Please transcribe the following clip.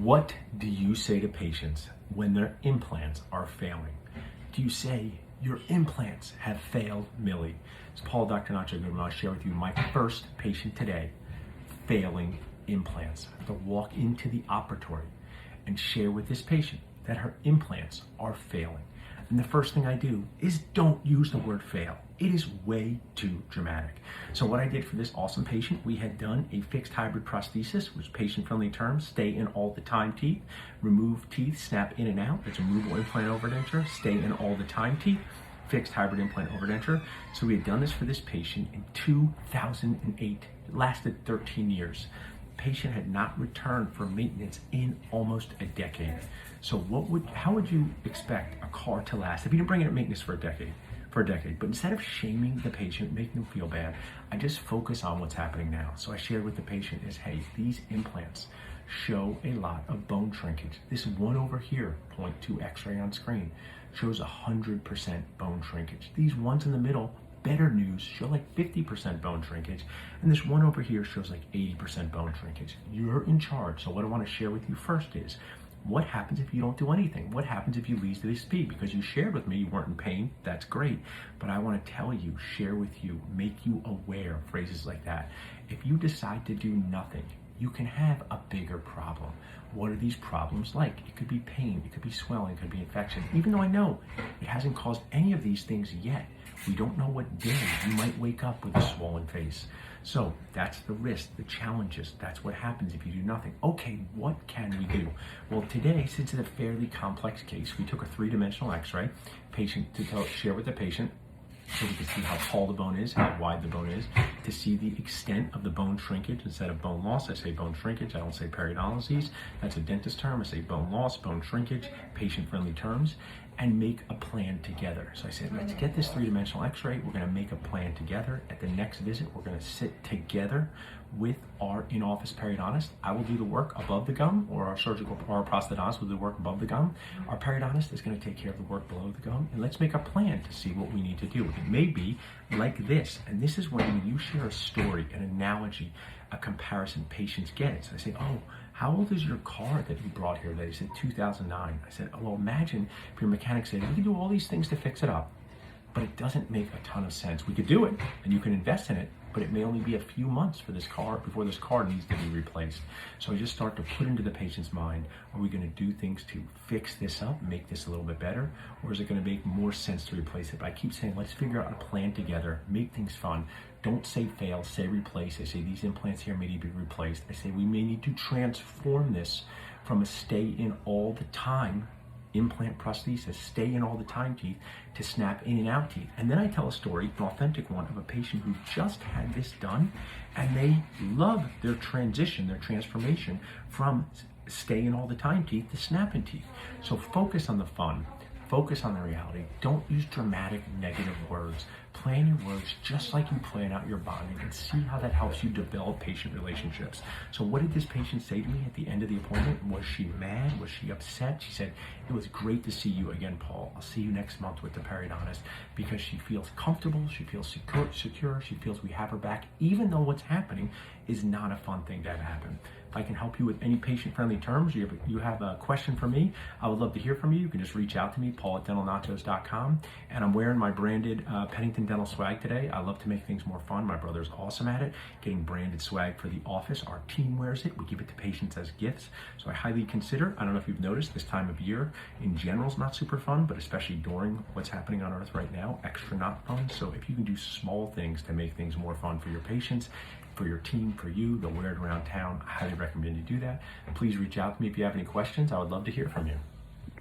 What do you say to patients when their implants are failing? Do you say, your implants have failed, Millie? It's Paul, Dr. Nacho Goodman. I'll share with you my first patient today, failing implants. I have to walk into the operatory and share with this patient that her implants are failing. And the first thing I do is don't use the word fail. It is way too dramatic. So what I did for this awesome patient, we had done a fixed hybrid prosthesis, which patient-friendly terms, stay in all the time teeth, remove teeth, snap in and out. It's a removable implant overdenture, stay in all the time teeth, fixed hybrid implant overdenture. So we had done this for this patient in 2008. It lasted 13 years. Patient had not returned for maintenance in almost a decade. So how would you expect a car to last if you didn't bring it at maintenance for a decade? But instead of shaming the patient, making them feel bad, I just focus on what's happening now. So I shared with the patient is, hey, these implants show a lot of bone shrinkage. This one over here, 0.2 x-ray on screen, shows 100% bone shrinkage. These ones in the middle, better news, show like 50% bone shrinkage. And this one over here shows like 80% bone shrinkage. You're in charge. So what I want to share with you first is, what happens if you don't do anything? What happens if you leave to this speed? Because you shared with me you weren't in pain, that's great. But I want to tell you, share with you, make you aware, phrases like that. If you decide to do nothing, you can have a bigger problem. What are these problems like? It could be pain, it could be swelling, it could be infection. Even though I know it hasn't caused any of these things yet, we don't know what day you might wake up with a swollen face. So that's the risk, the challenges. That's what happens if you do nothing. Okay, what can we do? Well, today, since it's a fairly complex case, we took a three-dimensional x-ray, share with the patient, so we can see how tall the bone is, how wide the bone is, to see the extent of the bone shrinkage. Instead of bone loss, I say bone shrinkage. I don't say periodontal. That's a dentist term. I say bone loss, bone shrinkage, patient-friendly terms, and make a plan together. So I said, let's get this three-dimensional x-ray. We're gonna make a plan together. At the next visit, we're gonna sit together with our in-office periodontist. I will do the work above the gum, or our prosthodontist will do the work above the gum. Our periodontist is gonna take care of the work below the gum, and let's make a plan to see what we need to do. It may be like this, and this is when you share a story, an analogy, a comparison, patients get it. So I say, oh, how old is your car that you brought here? They said 2009. I said, oh, well, imagine if your mechanic said, we can do all these things to fix it up, but it doesn't make a ton of sense. We could do it, and you can invest in it, but it may only be a few months for this car before this car needs to be replaced. So I just start to put into the patient's mind, are we gonna do things to fix this up, make this a little bit better, or is it gonna make more sense to replace it? But I keep saying, let's figure out a plan together, make things fun. Don't say fail, say replace. I say these implants here may need to be replaced. I say we may need to transform this from a stay in all the time implant prosthesis, stay in all the time teeth, to snap in and out teeth. And then I tell a story, an authentic one, of a patient who just had this done, and they love their transition, their transformation from stay in all the time teeth to snap in teeth. So focus on the fun, focus on the reality. Don't use dramatic negative words. Plan your words just like you plan out your bonding, and see how that helps you develop patient relationships. So what did this patient say to me at the end of the appointment? Was she mad? Was she upset? She said, it was great to see you again, Paul. I'll see you next month with the periodontist, because she feels comfortable, she feels secure, she feels we have her back, even though what's happening is not a fun thing to have happen. If I can help you with any patient-friendly terms, you have a question for me, I would love to hear from you. You can just reach out to me, paul@dentalnachos.com. And I'm wearing my branded Pennington Dental swag today. I love to make things more fun. My brother's awesome at it, getting branded swag for the office. Our team wears it. We give it to patients as gifts. So I highly consider, I don't know if you've noticed, this time of year in general is not super fun, but especially during what's happening on Earth right now, extra not fun. So if you can do small things to make things more fun for your patients, for your team, for you, they'll wear it around town, I highly recommend you do that. Please reach out to me if you have any questions. I would love to hear from you.